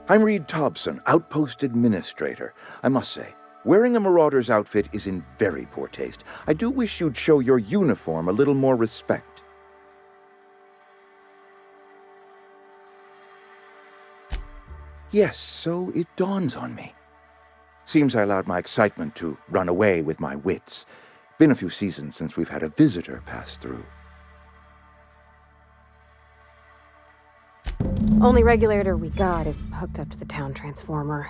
I'm Reed Tobson, Outpost Administrator. I must say, wearing a marauder's outfit is in very poor taste. I do wish you'd show your uniform a little more respect. Yes, so it dawns on me. Seems I allowed my excitement to run away with my wits. Been a few seasons since we've had a visitor pass through. Only regulator we got is hooked up to the town transformer.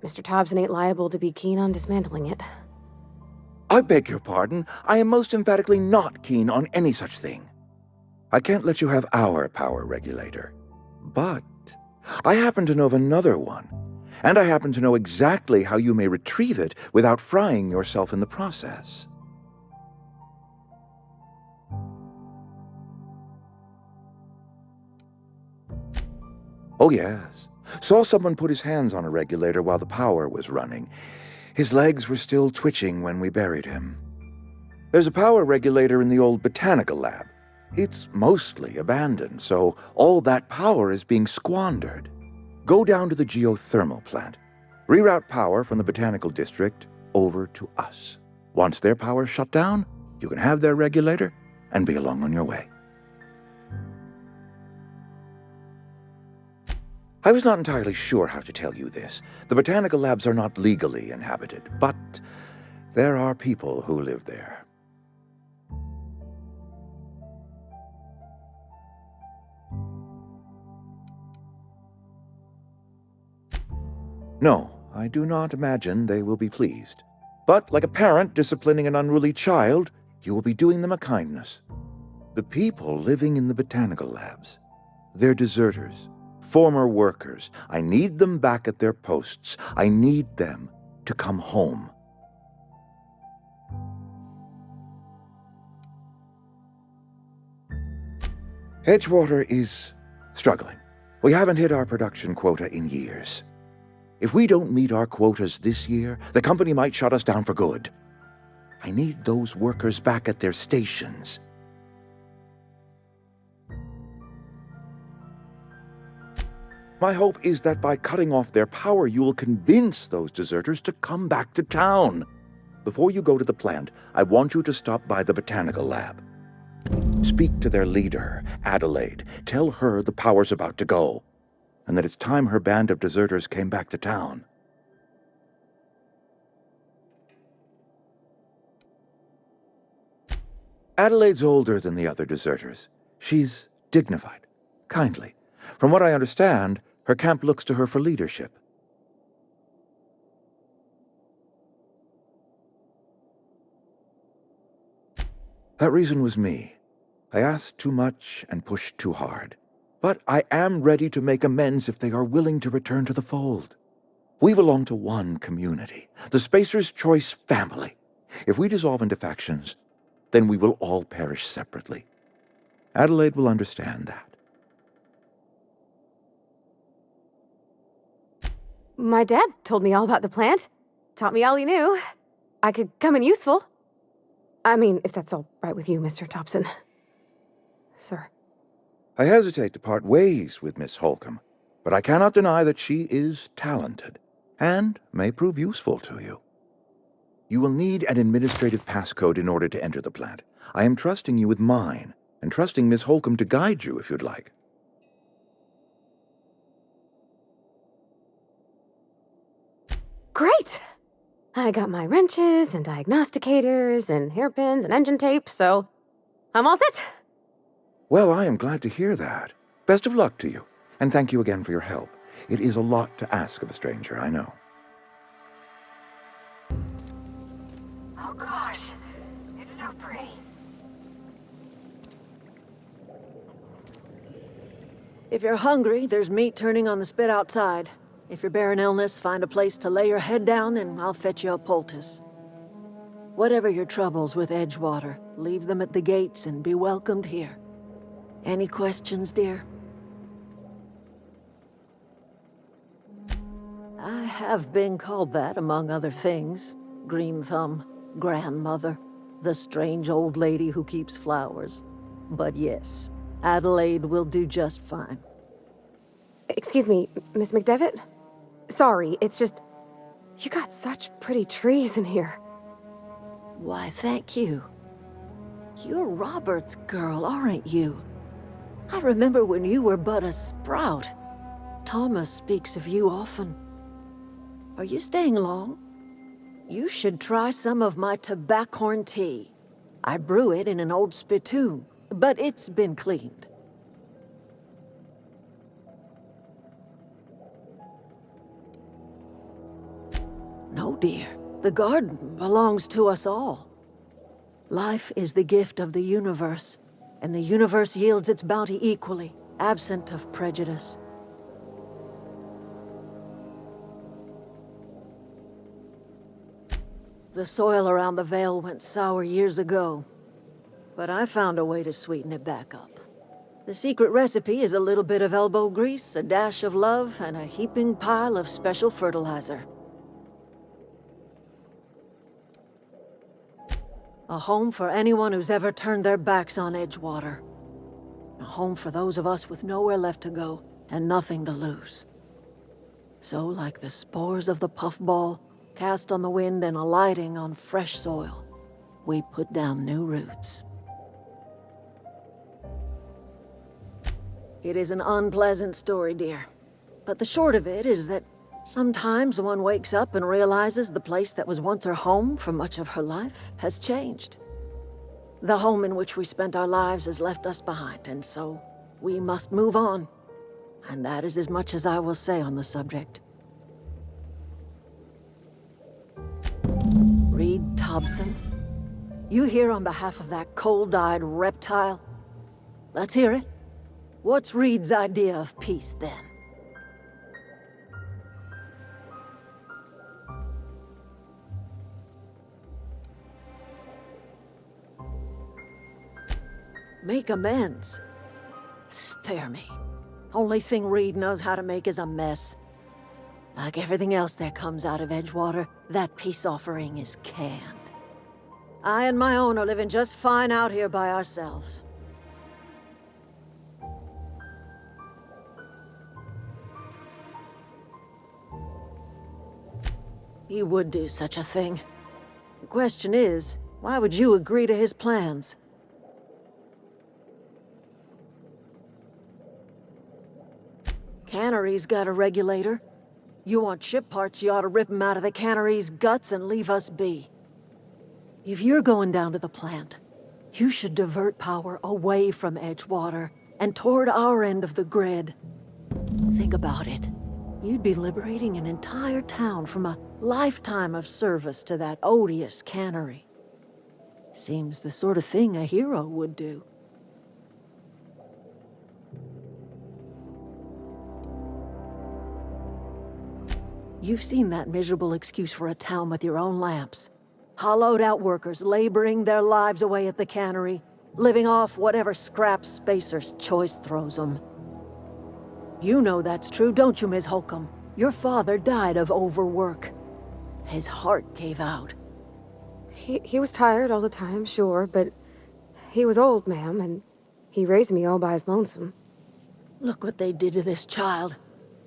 Mr. Tobson ain't liable to be keen on dismantling it. I beg your pardon. I am most emphatically not keen on any such thing. I can't let you have our power regulator. But I happen to know of another one, and I happen to know exactly how you may retrieve it without frying yourself in the process. Oh, yes. Saw someone put his hands on a regulator while the power was running. His legs were still twitching when we buried him. There's a power regulator in the old botanical lab. It's mostly abandoned, so all that power is being squandered. Go down to the geothermal plant. Reroute power from the botanical district over to us. Once their power's shut down, you can have their regulator and be along on your way. I was not entirely sure how to tell you this. The botanical labs are not legally inhabited, but there are people who live there. No, I do not imagine they will be pleased. But like a parent disciplining an unruly child, you will be doing them a kindness. The people living in the botanical labs, they're deserters. Former workers. I need them back at their posts. I need them to come home. Edgewater is struggling. We haven't hit our production quota in years. If we don't meet our quotas this year, the company might shut us down for good. I need those workers back at their stations. My hope is that by cutting off their power, you will convince those deserters to come back to town. Before you go to the plant, I want you to stop by the botanical lab. Speak to their leader, Adelaide. Tell her the power's about to go, and that it's time her band of deserters came back to town. Adelaide's older than the other deserters. She's dignified, kindly. From what I understand, her camp looks to her for leadership. That reason was me. I asked too much and pushed too hard. But I am ready to make amends if they are willing to return to the fold. We belong to one community, the Spacer's Choice family. If we dissolve into factions, then we will all perish separately. Adelaide will understand that. My dad told me all about the plant. Taught me all he knew. I could come in useful. I mean, if that's all right with you, Mr. Tobson. Sir. I hesitate to part ways with Miss Holcomb, but I cannot deny that she is talented, and may prove useful to you. You will need an administrative passcode in order to enter the plant. I am trusting you with mine, and trusting Miss Holcomb to guide you if you'd like. Great! I got my wrenches and diagnosticators and hairpins and engine tape, so I'm all set. Well, I am glad to hear that. Best of luck to you, and thank you again for your help. It is a lot to ask of a stranger, I know. Oh gosh, it's so pretty. If you're hungry, there's meat turning on the spit outside. If you're bearing illness, find a place to lay your head down and I'll fetch you a poultice. Whatever your troubles with Edgewater, leave them at the gates and be welcomed here. Any questions, dear? I have been called that, among other things. Green Thumb, grandmother, the strange old lady who keeps flowers. But yes, Adelaide will do just fine. Excuse me, Miss McDevitt? Sorry, it's just... You got such pretty trees in here. Why, thank you. You're Robert's girl, aren't you? I remember when you were but a sprout. Thomas speaks of you often. Are you staying long? You should try some of my tobaccorn tea. I brew it in an old spittoon, but it's been cleaned. No, dear. The garden belongs to us all. Life is the gift of the universe, and the universe yields its bounty equally, absent of prejudice. The soil around the Vale went sour years ago, but I found a way to sweeten it back up. The secret recipe is a little bit of elbow grease, a dash of love, and a heaping pile of special fertilizer. A home for anyone who's ever turned their backs on Edgewater. A home for those of us with nowhere left to go and nothing to lose. So, like the spores of the puffball, cast on the wind and alighting on fresh soil, we put down new roots. It is an unpleasant story, dear. But the short of it is that sometimes one wakes up and realizes the place that was once her home for much of her life has changed. The home in which we spent our lives has left us behind, and so we must move on. And that is as much as I will say on the subject. Reed Tobson? You here on behalf of that cold-eyed reptile? Let's hear it. What's Reed's idea of peace, then? Make amends? Spare me. Only thing Reed knows how to make is a mess. Like everything else that comes out of Edgewater, that peace offering is canned. I and my own are living just fine out here by ourselves. He would do such a thing. The question is, why would you agree to his plans? Cannery's got a regulator. You want ship parts, you ought to rip 'em out of the cannery's guts and leave us be. If you're going down to the plant, you should divert power away from Edgewater and toward our end of the grid. Think about it. You'd be liberating an entire town from a lifetime of service to that odious cannery. Seems the sort of thing a hero would do. You've seen that miserable excuse for a town with your own lamps. Hollowed-out workers laboring their lives away at the cannery, living off whatever scraps Spacer's Choice throws them. You know that's true, don't you, Ms. Holcomb? Your father died of overwork. His heart gave out. He was tired all the time, sure, but he was old, ma'am, and he raised me all by his lonesome. Look what they did to this child.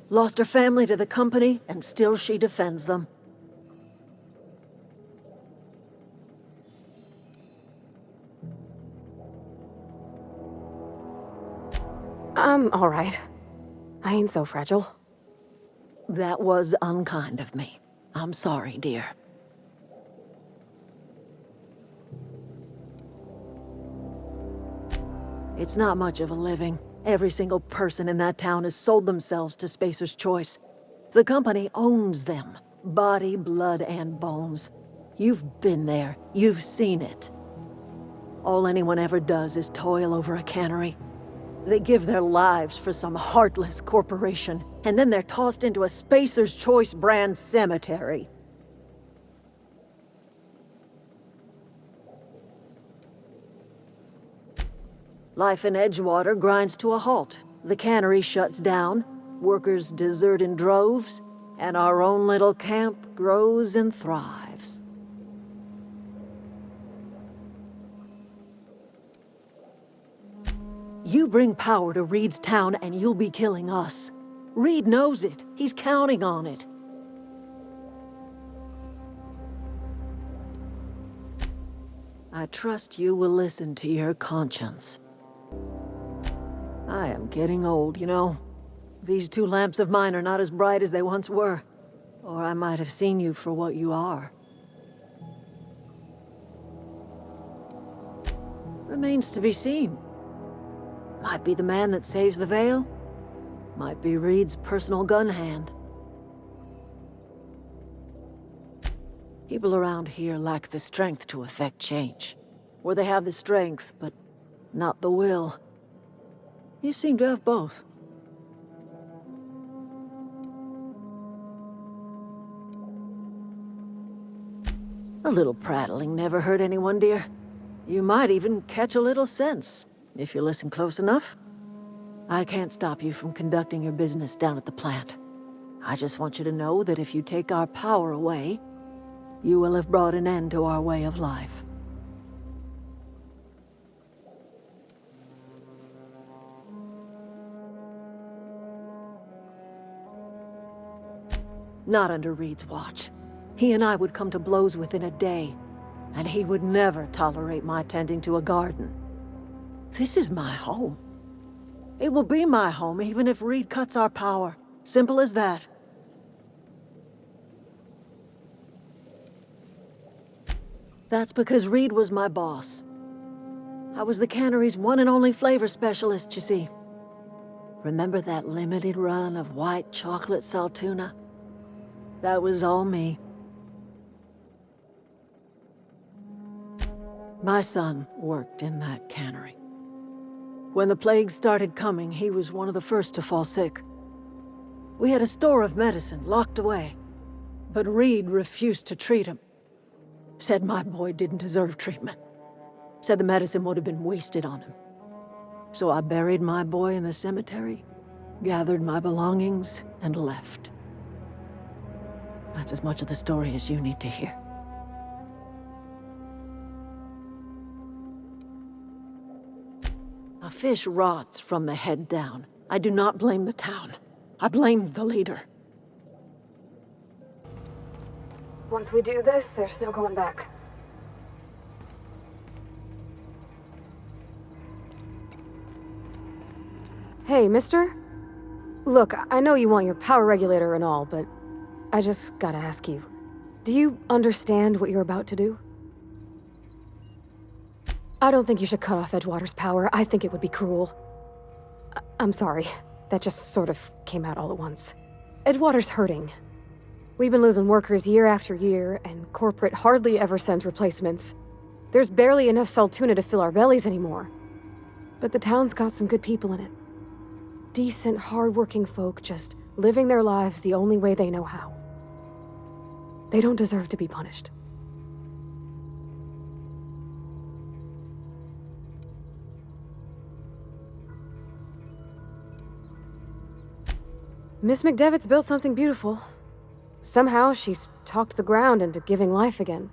Lost her family to the company, and still she defends them. I'm all right. I ain't so fragile. That was unkind of me. I'm sorry, dear. It's not much of a living. Every single person in that town has sold themselves to Spacer's Choice. The company owns them. Body, blood, and bones. You've been there. You've seen it. All anyone ever does is toil over a cannery. They give their lives for some heartless corporation, and then they're tossed into a Spacer's Choice brand cemetery. Life in Edgewater grinds to a halt. The cannery shuts down, workers desert in droves, and our own little camp grows and thrives. You bring power to Reed's town and you'll be killing us. Reed knows it. He's counting on it. I trust you will listen to your conscience. I am getting old, you know. These two lamps of mine are not as bright as they once were. Or I might have seen you for what you are. Remains to be seen. Might be the man that saves the Vale. Might be Reed's personal gun hand. People around here lack the strength to effect change. Or they have the strength, but not the will. You seem to have both. A little prattling never hurt anyone, dear. You might even catch a little sense, if you listen close enough. I can't stop you from conducting your business down at the plant. I just want you to know that if you take our power away, you will have brought an end to our way of life. Not under Reed's watch. He and I would come to blows within a day, and he would never tolerate my tending to a garden. This is my home. It will be my home even if Reed cuts our power. Simple as that. That's because Reed was my boss. I was the cannery's one and only flavor specialist, you see. Remember that limited run of white chocolate saltuna? That was all me. My son worked in that cannery. When the plague started coming, he was one of the first to fall sick. We had a store of medicine locked away, but Reed refused to treat him. Said my boy didn't deserve treatment. Said the medicine would have been wasted on him. So I buried my boy in the cemetery, gathered my belongings, and left. That's as much of the story as you need to hear. A fish rots from the head down. I do not blame the town. I blame the leader. Once we do this, there's no going back. Hey, mister? Look, I know you want your power regulator and all, but I just gotta ask you. Do you understand what you're about to do? I don't think you should cut off Edgewater's power. I think it would be cruel. I'm sorry. That just sort of came out all at once. Edgewater's hurting. We've been losing workers year after year, and corporate hardly ever sends replacements. There's barely enough saltuna to fill our bellies anymore. But the town's got some good people in it. Decent, hard-working folk just living their lives the only way they know how. They don't deserve to be punished. Miss McDevitt's built something beautiful. Somehow, she's talked the ground into giving life again.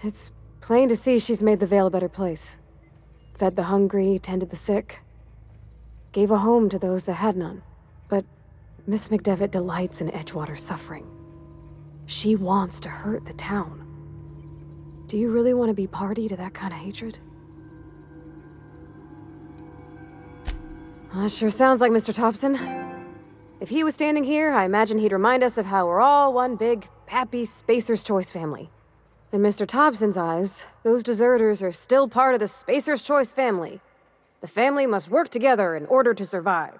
It's plain to see she's made the Vale a better place. Fed the hungry, tended the sick. Gave a home to those that had none. But Miss McDevitt delights in Edgewater's suffering. She wants to hurt the town. Do you really want to be party to that kind of hatred? That sure sounds like Mr. Tobson. If he was standing here, I imagine he'd remind us of how we're all one big, happy Spacer's Choice family. In Mr. Tobson's eyes, those deserters are still part of the Spacer's Choice family. The family must work together in order to survive.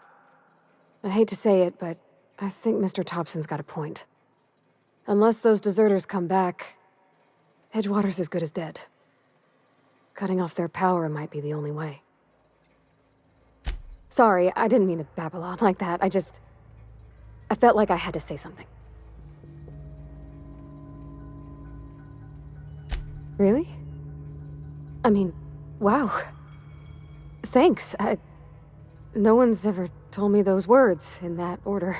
I hate to say it, but I think Mr. Tobson's got a point. Unless those deserters come back, Edgewater's as good as dead. Cutting off their power might be the only way. Sorry, I didn't mean to babble on like that. I felt like I had to say something. Really? I mean, wow. Thanks. No one's ever told me those words in that order.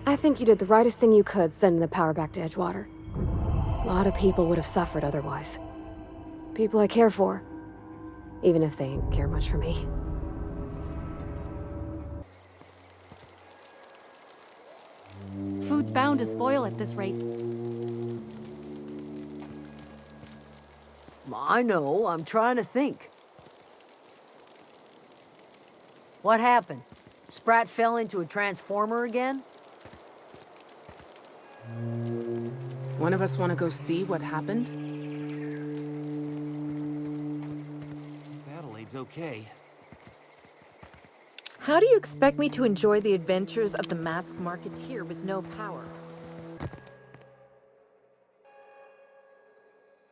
I think you did the rightest thing you could sending the power back to Edgewater. A lot of people would have suffered otherwise. People I care for, even if they ain't care much for me. Food's bound to spoil at this rate. I know, I'm trying to think. What happened? Sprat fell into a transformer again? One of us want to go see what happened? Adelaide's okay. How do you expect me to enjoy the adventures of the masked marketeer with no power?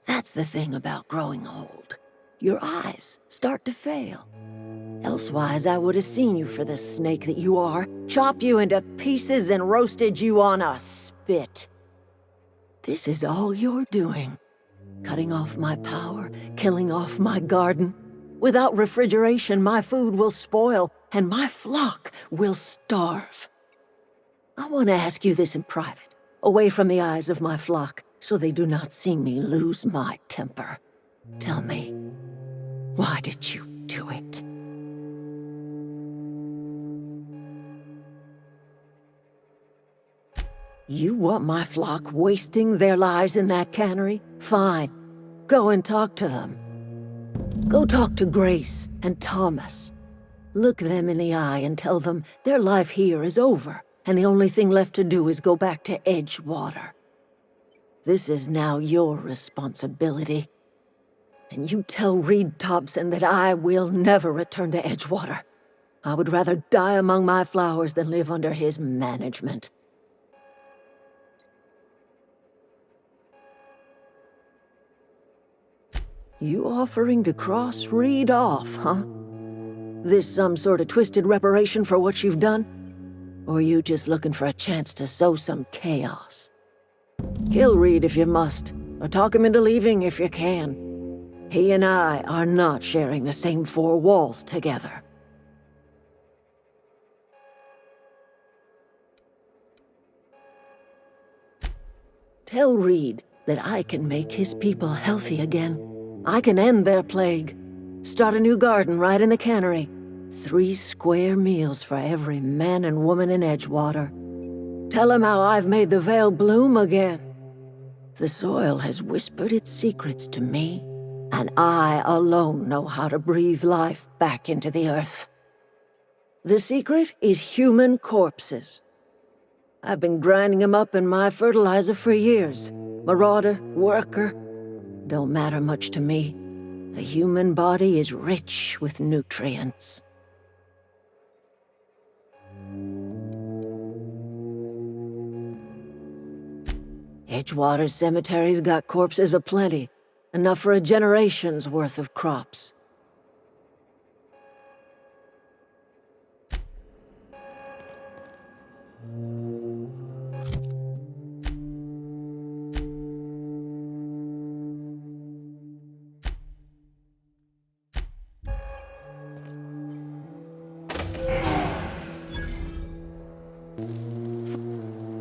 That's the thing about growing old. Your eyes start to fail. Elsewise, I would have seen you for the snake that you are, chopped you into pieces and roasted you on a spit. This is all you're doing. Cutting off my power, killing off my garden. Without refrigeration, my food will spoil, and my flock will starve. I want to ask you this in private, away from the eyes of my flock, so they do not see me lose my temper. Tell me, why did you do it? You want my flock wasting their lives in that cannery? Fine. Go and talk to them. Go talk to Grace and Thomas. Look them in the eye and tell them their life here is over, and the only thing left to do is go back to Edgewater. This is now your responsibility. And you tell Reed Tobson that I will never return to Edgewater. I would rather die among my flowers than live under his management. You offering to cross Reed off, huh? This some sort of twisted reparation for what you've done? Or you just looking for a chance to sow some chaos? Kill Reed if you must, or talk him into leaving if you can. He and I are not sharing the same four walls together. Tell Reed that I can make his people healthy again. I can end their plague. Start a new garden right in the cannery. 3 square meals for every man and woman in Edgewater. Tell him how I've made the Vale bloom again. The soil has whispered its secrets to me, and I alone know how to breathe life back into the earth. The secret is human corpses. I've been grinding them up in my fertilizer for years. Marauder, worker, don't matter much to me. The human body is rich with nutrients. Edgewater Cemetery's got corpses aplenty, enough for a generation's worth of crops.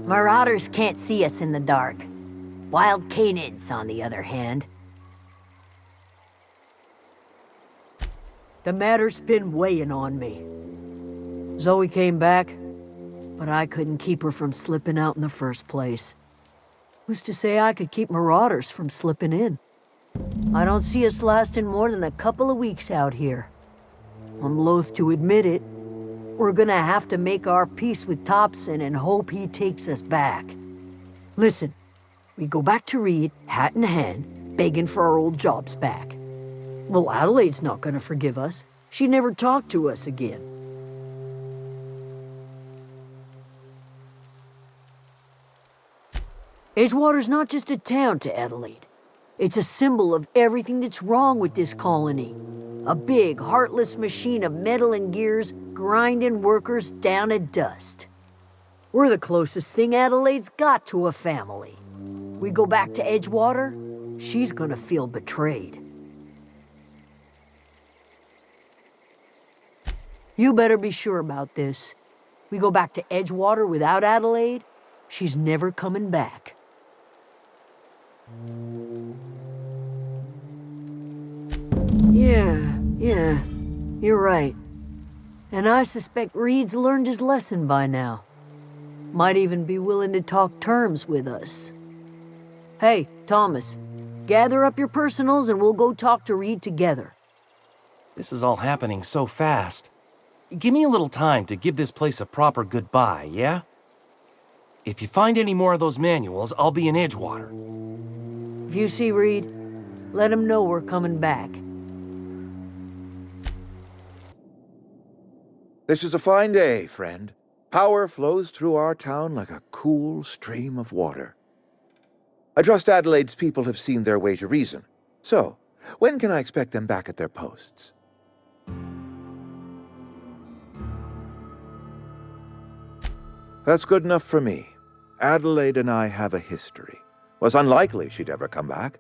Marauders can't see us in the dark. Wild canids, on the other hand. The matter's been weighing on me. Zoe came back, but I couldn't keep her from slipping out in the first place. Who's to say I could keep marauders from slipping in? I don't see us lasting more than a couple of weeks out here. I'm loath to admit it. We're gonna have to make our peace with Tobson and hope he takes us back. Listen, we go back to Reed, hat in hand, begging for our old jobs back. Well, Adelaide's not gonna forgive us. She never talked to us again. Edgewater's not just a town to Adelaide. It's a symbol of everything that's wrong with this colony. A big, heartless machine of metal and gears grinding workers down to dust. We're the closest thing Adelaide's got to a family. We go back to Edgewater, she's gonna feel betrayed. You better be sure about this. We go back to Edgewater without Adelaide, she's never coming back. Yeah, you're right. And I suspect Reed's learned his lesson by now. Might even be willing to talk terms with us. Hey, Thomas, gather up your personals and we'll go talk to Reed together. This is all happening so fast. Give me a little time to give this place a proper goodbye, yeah? If you find any more of those manuals, I'll be in Edgewater. If you see Reed, let him know we're coming back. This is a fine day, friend. Power flows through our town like a cool stream of water. I trust Adelaide's people have seen their way to reason. So, when can I expect them back at their posts? That's good enough for me. Adelaide and I have a history. Was unlikely she'd ever come back.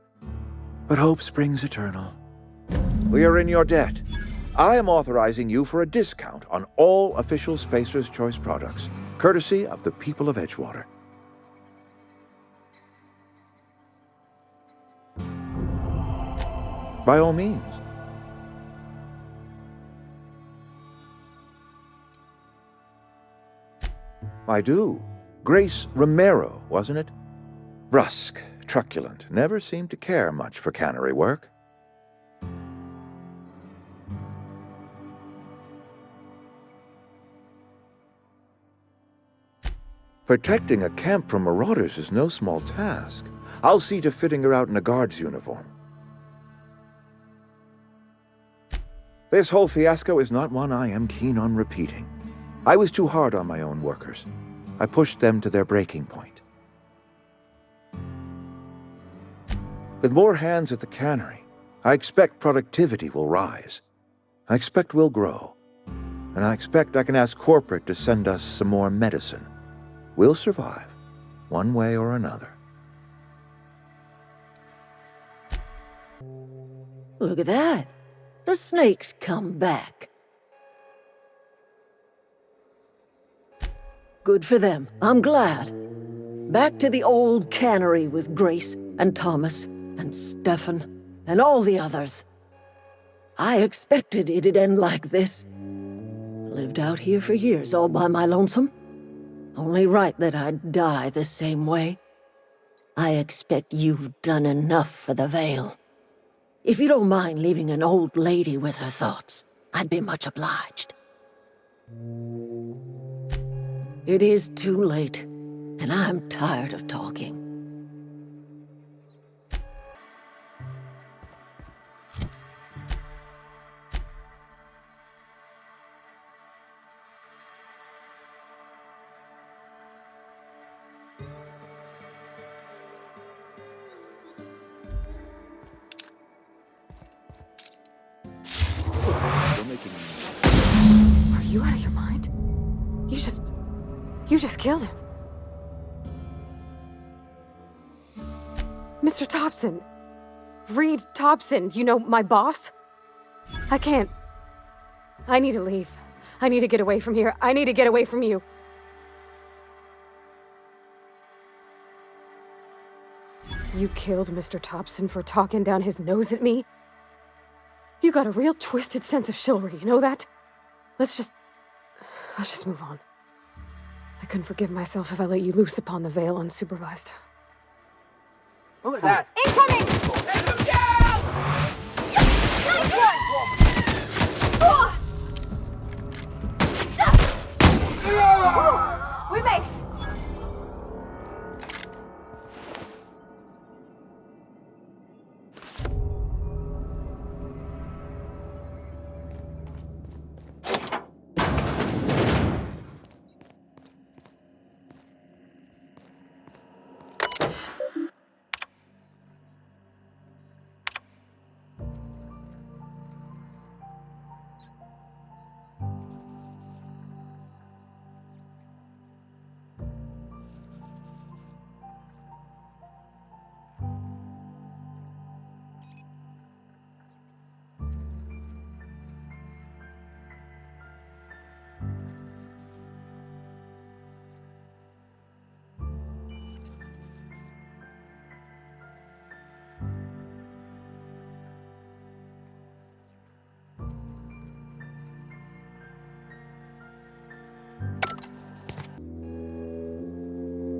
But hope springs eternal. We are in your debt. I am authorizing you for a discount on all official Spacer's Choice products, courtesy of the people of Edgewater. By all means. I do. Grace Romero, wasn't it? Brusque, truculent, never seemed to care much for cannery work. Protecting a camp from marauders is no small task. I'll see to fitting her out in a guard's uniform. This whole fiasco is not one I am keen on repeating. I was too hard on my own workers. I pushed them to their breaking point. With more hands at the cannery, I expect productivity will rise. I expect we'll grow. And I expect I can ask corporate to send us some more medicine. We'll survive, one way or another. Look at that. The snake's come back. Good for them. I'm glad. Back to the old cannery with Grace and Thomas and Stefan and all the others. I expected it'd end like this. Lived out here for years all by my lonesome. Only right that I'd die the same way. I expect you've done enough for the Vale. If you don't mind leaving an old lady with her thoughts, I'd be much obliged. It is too late, and I'm tired of talking. Are you out of your mind? You just killed him. Mr. Tobson. Reed Tobson, you know, my boss? I can't. I need to leave. I need to get away from here. I need to get away from you. You killed Mr. Tobson for talking down his nose at me? You got a real twisted sense of chivalry, you know that? Let's just move on. I couldn't forgive myself if I let you loose upon the Vale unsupervised. What was that? Incoming! We made it!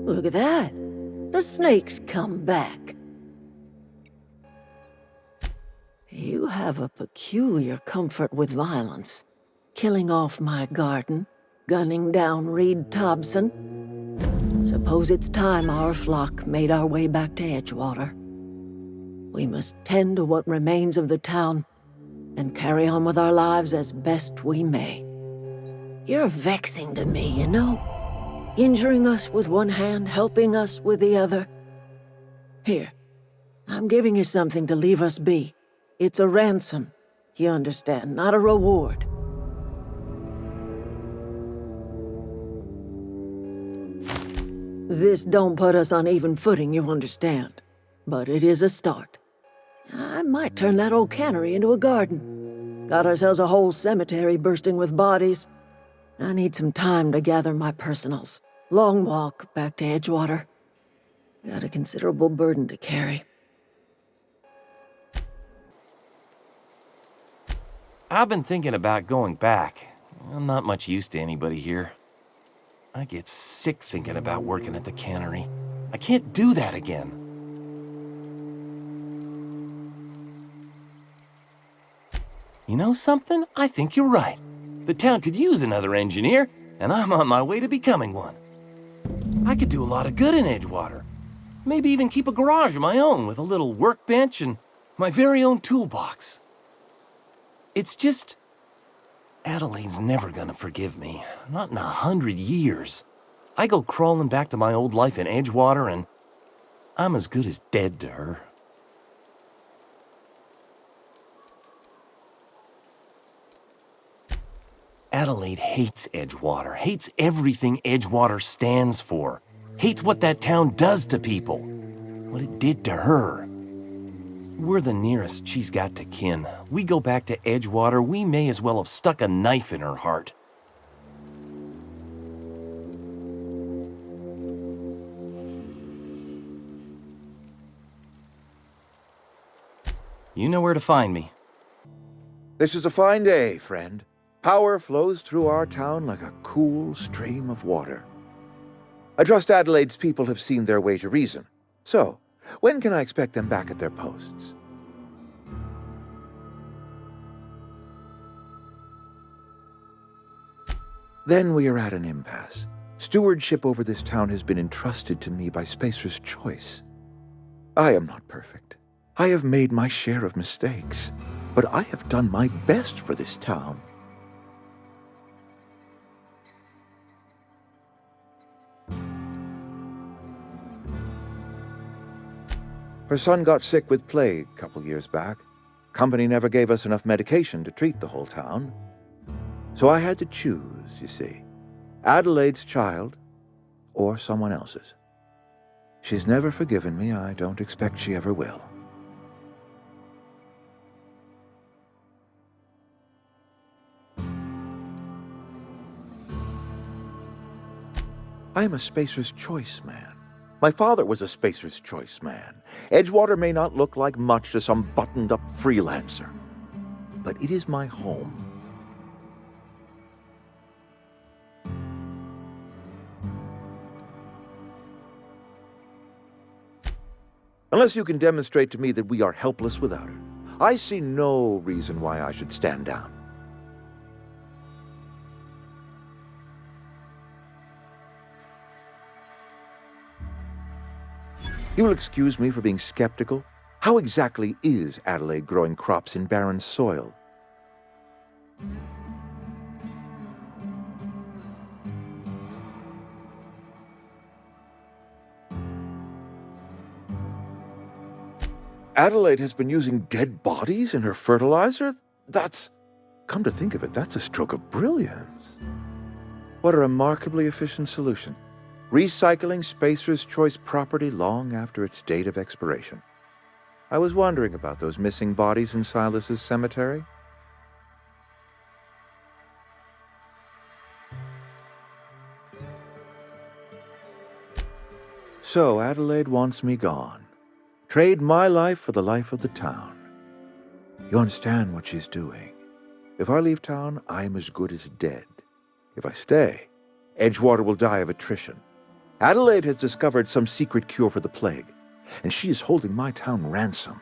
Look at that. The snake's come back. You have a peculiar comfort with violence. Killing off my garden, gunning down Reed Tobson. Suppose it's time our flock made our way back to Edgewater. We must tend to what remains of the town and carry on with our lives as best we may. You're vexing to me, you know? Injuring us with one hand, helping us with the other. Here, I'm giving you something to leave us be. It's a ransom, you understand, not a reward. This don't put us on even footing, you understand. But it is a start. I might turn that old cannery into a garden. Got ourselves a whole cemetery bursting with bodies. I need some time to gather my personals. Long walk back to Edgewater. Got a considerable burden to carry. I've been thinking about going back. I'm not much use to anybody here. I get sick thinking about working at the cannery. I can't do that again. You know something? I think you're right. The town could use another engineer, and I'm on my way to becoming one. I could do a lot of good in Edgewater. Maybe even keep a garage of my own with a little workbench and my very own toolbox. It's just... Adelaide's never gonna forgive me. Not in 100 years. I go crawling back to my old life in Edgewater, and I'm as good as dead to her. Adelaide hates Edgewater, hates everything Edgewater stands for, hates what that town does to people, what it did to her. We're the nearest she's got to kin. We go back to Edgewater, we may as well have stuck a knife in her heart. You know where to find me. This is a fine day, friend. Power flows through our town like a cool stream of water. I trust Adelaide's people have seen their way to reason. So, when can I expect them back at their posts? Then we are at an impasse. Stewardship over this town has been entrusted to me by Spacer's choice. I am not perfect. I have made my share of mistakes, but I have done my best for this town. Her son got sick with plague a couple years back. Company never gave us enough medication to treat the whole town. So I had to choose, you see. Adelaide's child or someone else's. She's never forgiven me. I don't expect she ever will. I am a Spacer's Choice man. My father was a Spacer's Choice man. Edgewater may not look like much to some buttoned-up freelancer, but it is my home. Unless you can demonstrate to me that we are helpless without her, I see no reason why I should stand down. You will excuse me for being skeptical. How exactly is Adelaide growing crops in barren soil? Adelaide has been using dead bodies in her fertilizer? That's, come to think of it, that's a stroke of brilliance. What a remarkably efficient solution. Recycling Spacer's Choice property long after its date of expiration. I was wondering about those missing bodies in Silas's cemetery. So Adelaide wants me gone. Trade my life for the life of the town. You understand what she's doing. If I leave town, I'm as good as dead. If I stay, Edgewater will die of attrition. Adelaide has discovered some secret cure for the plague, and she is holding my town ransom.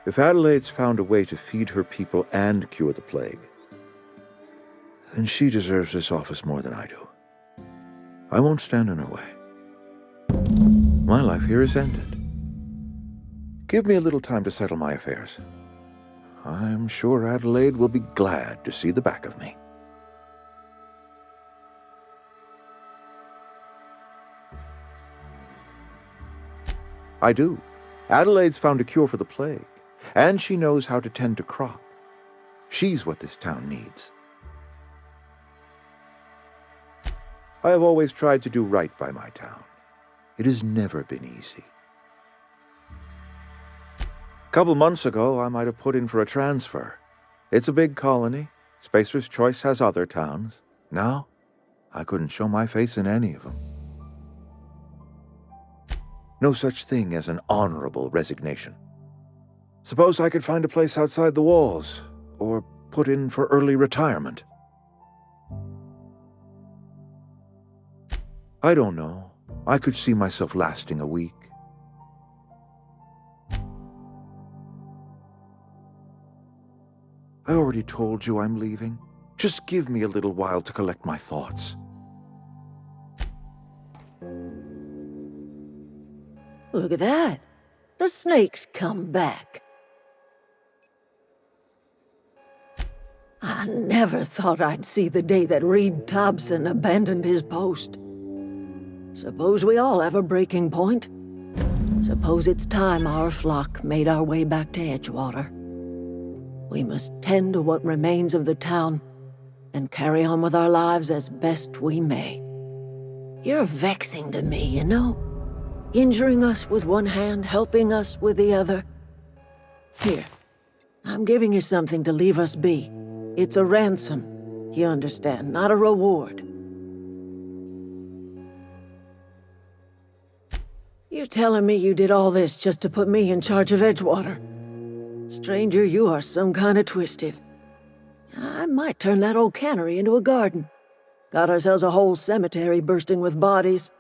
If Adelaide's found a way to feed her people and cure the plague, then she deserves this office more than I do. I won't stand in her way. My life here is ended. Give me a little time to settle my affairs. I'm sure Adelaide will be glad to see the back of me. I do. Adelaide's found a cure for the plague, and she knows how to tend to crop. She's what this town needs. I have always tried to do right by my town. It has never been easy. A couple months ago, I might have put in for a transfer. It's a big colony. Spacer's Choice has other towns. Now, I couldn't show my face in any of them. No such thing as an honorable resignation. Suppose I could find a place outside the walls, or put in for early retirement. I don't know. I could see myself lasting a week. I already told you I'm leaving. Just give me a little while to collect my thoughts. Look at that. The snake's come back. I never thought I'd see the day that Reed Tobson abandoned his post. Suppose we all have a breaking point. Suppose it's time our flock made our way back to Edgewater. We must tend to what remains of the town and carry on with our lives as best we may. You're vexing to me, you know? Injuring us with one hand, helping us with the other. Here, I'm giving you something to leave us be. It's a ransom, you understand, not a reward. You telling me you did all this just to put me in charge of Edgewater? Stranger, you are some kind of twisted. I might turn that old cannery into a garden. Got ourselves a whole cemetery bursting with bodies.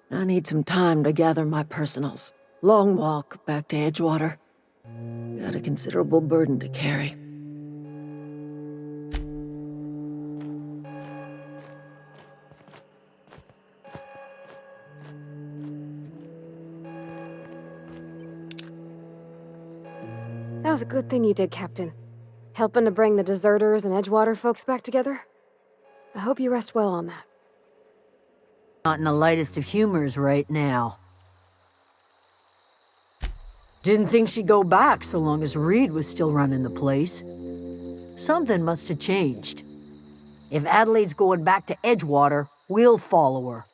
I need some time to gather my personals. Long walk back to Edgewater. Got a considerable burden to carry. That was a good thing you did, Captain. Helping to bring the deserters and Edgewater folks back together. I hope you rest well on that. Not in the lightest of humors right now. Didn't think she'd go back so long as Reed was still running the place. Something must have changed. If Adelaide's going back to Edgewater, we'll follow her.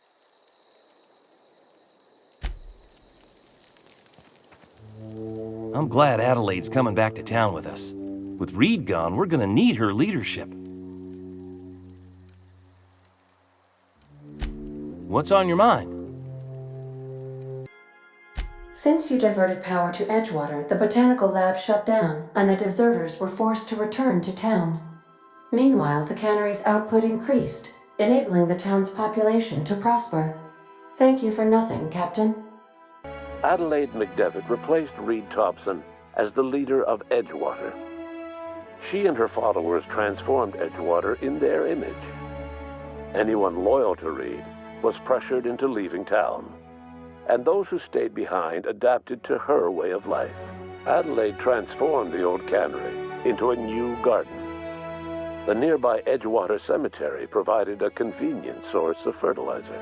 I'm glad Adelaide's coming back to town with us. With Reed gone, we're gonna need her leadership. What's on your mind? Since you diverted power to Edgewater, the botanical lab shut down, and the deserters were forced to return to town. Meanwhile, the cannery's output increased, enabling the town's population to prosper. Thank you for nothing, Captain. Adelaide McDevitt replaced Reed Tobson as the leader of Edgewater. She and her followers transformed Edgewater in their image. Anyone loyal to Reed was pressured into leaving town, and those who stayed behind adapted to her way of life. Adelaide transformed the old cannery into a new garden. The nearby Edgewater Cemetery provided a convenient source of fertilizer.